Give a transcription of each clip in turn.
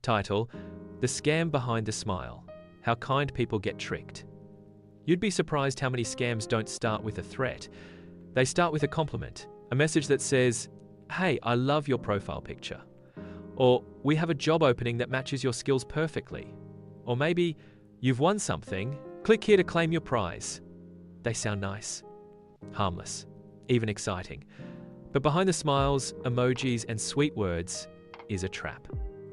Title: The Scam Behind the Smile: How Kind People Get Tricked. You'd be surprised how many scams don't start with a threat. They start with a compliment, a message that says, "Hey, I love your profile picture." Or, "We have a job opening that matches your skills perfectly." Or maybe, "You've won something. Click here to claim your prize." They sound nice, harmless, even exciting. But behind the smiles, emojis, and sweet words is a trap.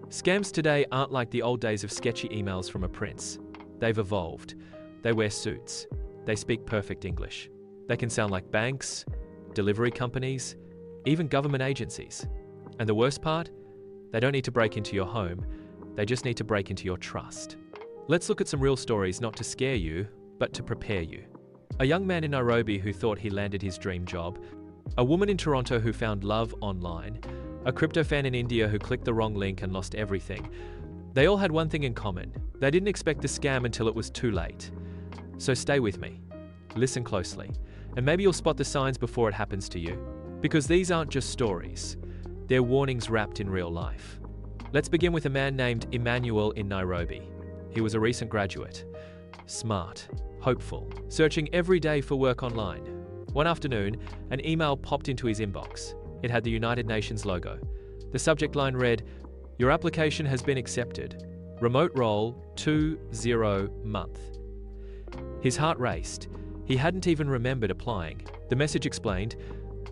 Scams today aren't like the old days of sketchy emails from a prince. They've evolved. They wear suits. They speak perfect English. They can sound like banks, delivery companies, even government agencies. And the worst part? They don't need to break into your home. They just need to break into your trust. Let's look at some real stories, not to scare you, but to prepare you. A young man in Nairobi who thought he landed his dream job. A woman in Toronto who found love online. A crypto fan in India who clicked the wrong link and lost everything. They all had one thing in common. They didn't expect the scam until it was too late. So stay with me. Listen closely. And maybe you'll spot the signs before it happens to you. Because these aren't just stories. They're warnings wrapped in real life. Let's begin with a man named Emmanuel in Nairobi. He was a recent graduate. Smart, hopeful, searching every day for work online. One afternoon, an email popped into his inbox. It had the United Nations logo. The subject line read, "Your application has been accepted. Remote role 20 month." His heart raced. He hadn't even remembered applying. The message explained,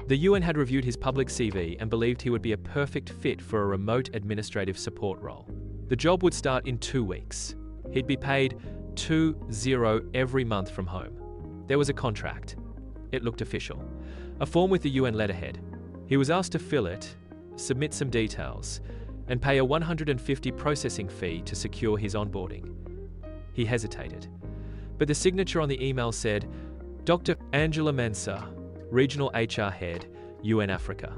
the UN had reviewed his public CV and believed he would be a perfect fit for a remote administrative support role. The job would start in 2 weeks. He'd be paid 20 every month from home. There was a contract. It looked official. A form with the UN letterhead. He was asked to fill it, submit some details, and pay a 150 processing fee to secure his onboarding. He hesitated. But the signature on the email said, Dr. Angela Mensah, Regional HR Head, UN Africa.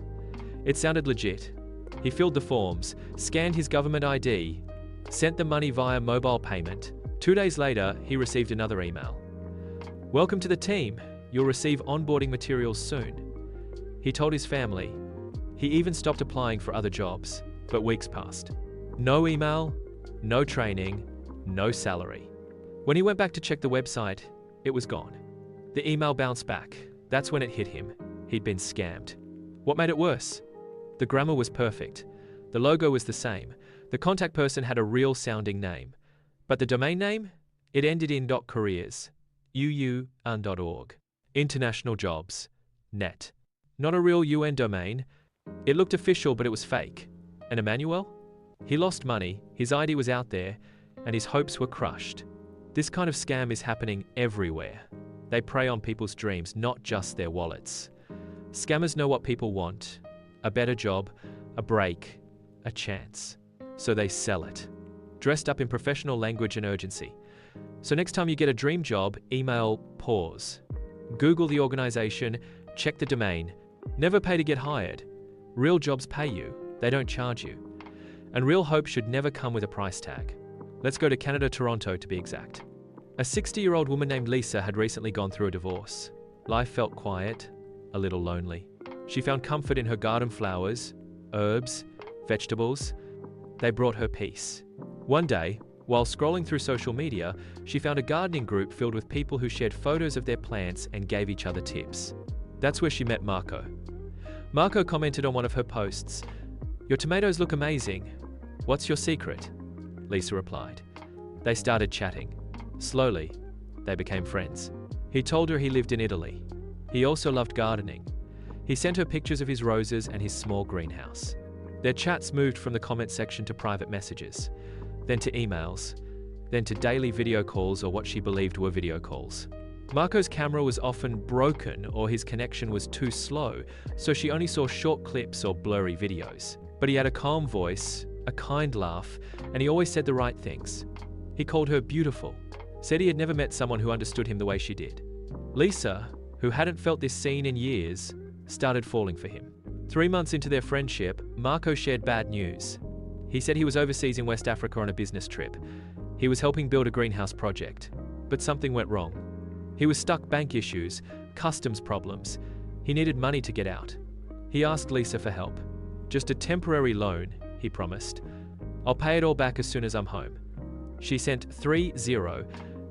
It sounded legit. He filled the forms, scanned his government ID, sent the money via mobile payment. 2 days later, he received another email. "Welcome to the team. You'll receive onboarding materials soon." He told his family. He even stopped applying for other jobs, but weeks passed. No email, no training, no salary. When he went back to check the website, it was gone. The email bounced back. That's when it hit him. He'd been scammed. What made it worse? The grammar was perfect. The logo was the same. The contact person had a real-sounding name. But the domain name? It ended in .careers, .org. International Jobs, .net. Not a real UN domain. It looked official, but it was fake. And Emmanuel? He lost money, his ID was out there, and his hopes were crushed. This kind of scam is happening everywhere. They prey on people's dreams, not just their wallets. Scammers know what people want: a better job, a break, a chance. So they sell it, dressed up in professional language and urgency. So next time you get a dream job, email pause. Google the organization, check the domain. Never pay to get hired. Real jobs pay you, they don't charge you. And real hope should never come with a price tag. Let's go to Canada, Toronto to be exact. A 60-year-old woman named Lisa had recently gone through a divorce. Life felt quiet, a little lonely. She found comfort in her garden flowers, herbs, vegetables. They brought her peace. One day, while scrolling through social media, she found a gardening group filled with people who shared photos of their plants and gave each other tips. That's where she met Marco. Marco commented on one of her posts, "Your tomatoes look amazing. What's your secret?" Lisa replied. They started chatting. Slowly, they became friends. He told her he lived in Italy. He also loved gardening. He sent her pictures of his roses and his small greenhouse. Their chats moved from the comment section to private messages, then to emails, then to daily video calls, or what she believed were video calls. Marco's camera was often broken or his connection was too slow, so she only saw short clips or blurry videos. But he had a calm voice, a kind laugh, and he always said the right things. He called her beautiful, said he had never met someone who understood him the way she did. Lisa, who hadn't felt this seen in years, started falling for him. 3 months into their friendship, Marco shared bad news. He said he was overseas in West Africa on a business trip. He was helping build a greenhouse project, but something went wrong. He was stuck bank issues, customs problems. He needed money to get out. He asked Lisa for help. Just a temporary loan, he promised. I'll pay it all back as soon as I'm home. She sent 30,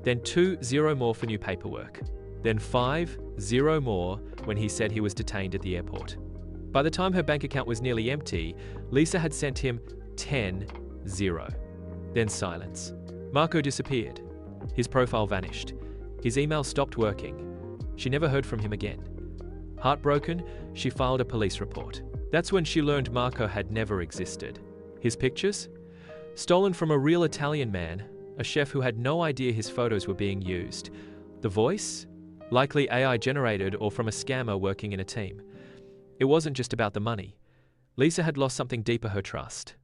then 20 more for new paperwork, then 50 more when he said he was detained at the airport. By the time her bank account was nearly empty, Lisa had sent him 10. Then silence. Marco disappeared. His profile vanished. His email stopped working. She never heard from him again. Heartbroken, she filed a police report. That's when she learned Marco had never existed. His pictures? Stolen from a real Italian man, a chef who had no idea his photos were being used. The voice? Likely AI generated or from a scammer working in a team. It wasn't just about the money. Lisa had lost something deeper, her trust.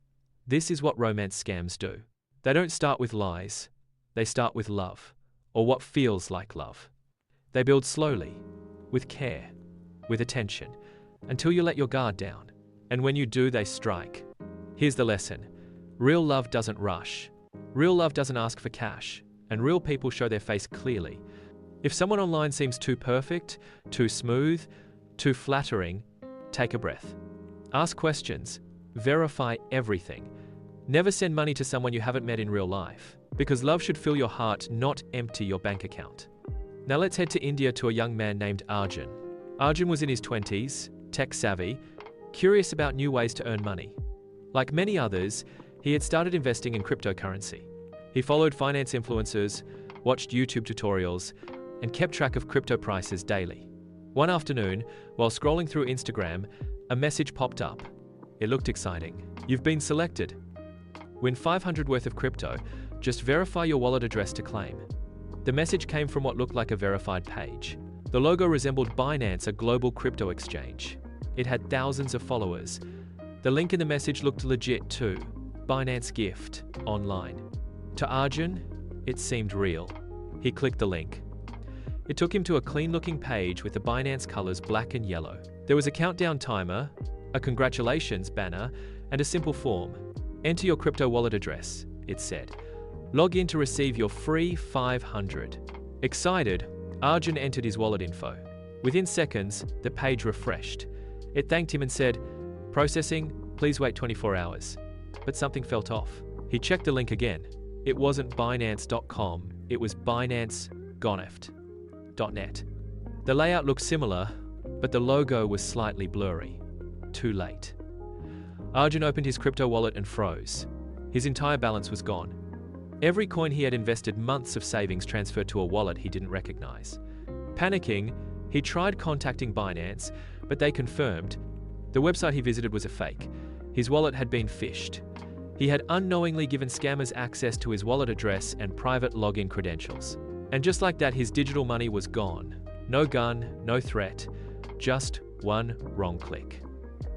This is what romance scams do. They don't start with lies. They start with love, or what feels like love. They build slowly, with care, with attention, until you let your guard down. And when you do, they strike. Here's the lesson. Real love doesn't rush. Real love doesn't ask for cash, and real people show their face clearly. If someone online seems too perfect, too smooth, too flattering, take a breath. Ask questions. Verify everything. Never send money to someone you haven't met in real life, because love should fill your heart, not empty your bank account. Now let's head to India to a young man named Arjun. Arjun was in his 20s, tech-savvy, curious about new ways to earn money. Like many others, he had started investing in cryptocurrency. He followed finance influencers, watched YouTube tutorials, and kept track of crypto prices daily. One afternoon, while scrolling through Instagram, a message popped up. It looked exciting. You've been selected. Win 500 worth of crypto. Just verify your wallet address to claim. The message came from what looked like a verified page. The logo resembled Binance, a global crypto exchange. It had thousands of followers. The link in the message looked legit too. Binance gift, online. To Arjun, it seemed real. He clicked the link. It took him to a clean-looking page with the Binance colors black and yellow. There was a countdown timer, a congratulations banner, and a simple form. Enter your crypto wallet address, it said. Log in to receive your free 500. Excited, Arjun entered his wallet info. Within seconds, the page refreshed. It thanked him and said, "Processing, please wait 24 hours. But something felt off. He checked the link again. It wasn't Binance.com, it was BinanceGoneft.net. The layout looked similar, but the logo was slightly blurry. Too late. Arjun opened his crypto wallet and froze. His entire balance was gone. Every coin he had invested months of savings transferred to a wallet he didn't recognize. Panicking, he tried contacting Binance, but they confirmed the website he visited was a fake. His wallet had been phished. He had unknowingly given scammers access to his wallet address and private login credentials. And just like that, his digital money was gone. No gun, no threat, just one wrong click.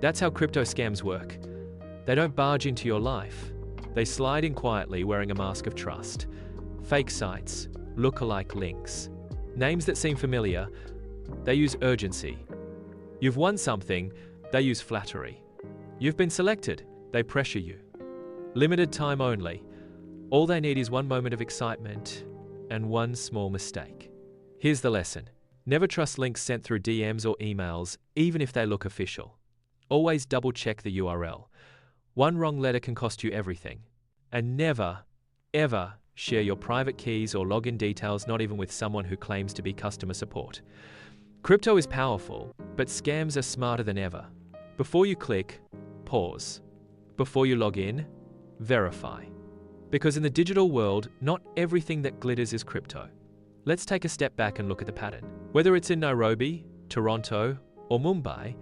That's how crypto scams work. They don't barge into your life. They slide in quietly, wearing a mask of trust. Fake sites, look-alike links, names that seem familiar. They use urgency. You've won something, they use flattery. You've been selected, they pressure you. Limited time only. All they need is one moment of excitement and one small mistake. Here's the lesson. Never trust links sent through DMs or emails, even if they look official. Always double-check the URL. One wrong letter can cost you everything. And never, ever share your private keys or login details, not even with someone who claims to be customer support. Crypto is powerful, but scams are smarter than ever. Before you click, pause. Before you log in, verify. Because in the digital world, not everything that glitters is crypto. Let's take a step back and look at the pattern. Whether it's in Nairobi, Toronto, or Mumbai,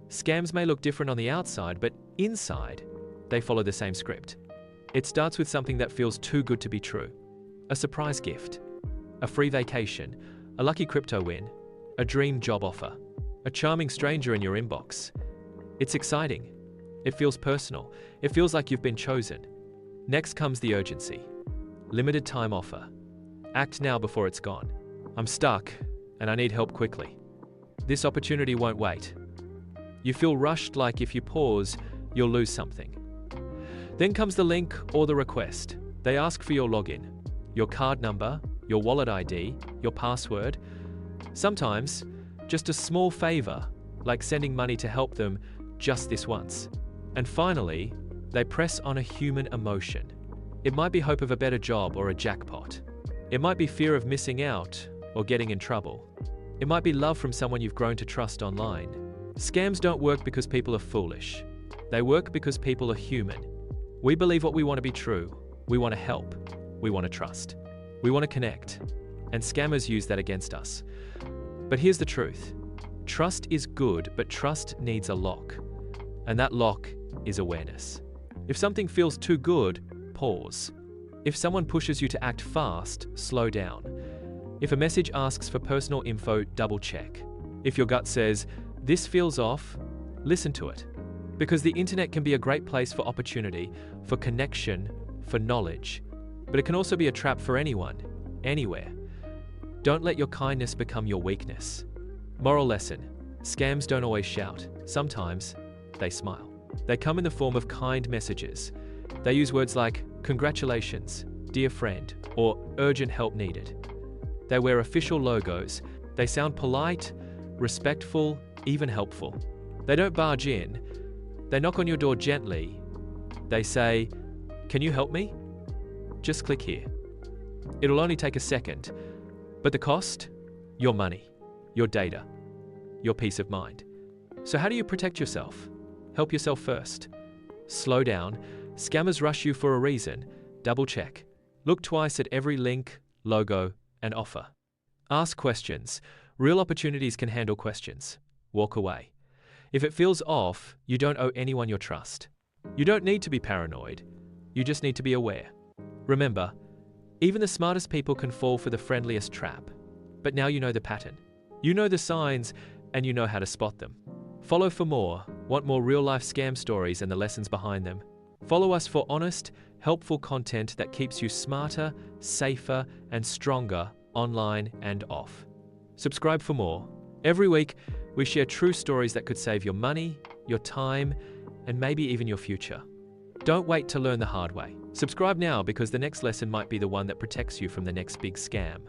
scams may look different on the outside, but inside, they follow the same script. It starts with something that feels too good to be true. A surprise gift, a free vacation, a lucky crypto win, a dream job offer, a charming stranger in your inbox. It's exciting. It feels personal. It feels like you've been chosen. Next comes the urgency. Limited time offer. Act now before it's gone. I'm stuck and I need help quickly. This opportunity won't wait. You feel rushed, like if you pause, you'll lose something. Then comes the link or the request. They ask for your login, your card number, your wallet ID, your password. Sometimes, just a small favor, like sending money to help them just this once. And finally, They press on a human emotion. It might be hope of a better job or a jackpot. It might be fear of missing out or getting in trouble. It might be love from someone you've grown to trust online. Scams don't work because people are foolish. They work because people are human. We believe what we want to be true. We want to help. We want to trust. We want to connect. And scammers use that against us. But here's the truth. Trust is good, but trust needs a lock. And that lock is awareness. If something feels too good, pause. If someone pushes you to act fast, slow down. If a message asks for personal info, double check. If your gut says, this feels off, listen to it. Because the internet can be a great place for opportunity, for connection, for knowledge. But it can also be a trap for anyone, anywhere. Don't let your kindness become your weakness. Moral lesson: scams don't always shout. Sometimes they smile. They come in the form of kind messages. They use words like congratulations, dear friend, or urgent help needed. They wear official logos. They sound polite, respectful, even helpful. They don't barge in. They knock on your door gently. They say, "Can you help me? Just click here." It'll only take a second. But the cost? Your money, your data, your peace of mind. So how do you protect yourself? Help yourself first. Slow down. Scammers rush you for a reason. Double check. Look twice at every link, logo, and offer. Ask questions. Real opportunities can handle questions. Walk away. If it feels off, you don't owe anyone your trust. You don't need to be paranoid. You just need to be aware. Remember, even the smartest people can fall for the friendliest trap. But now you know the pattern. You know the signs, and you know how to spot them. Follow for more. Want more real-life scam stories and the lessons behind them? Follow us for honest, helpful content that keeps you smarter, safer, and stronger online and off. Subscribe for more. Every week, we share true stories that could save your money, your time, and maybe even your future. Don't wait to learn the hard way. Subscribe now because the next lesson might be the one that protects you from the next big scam.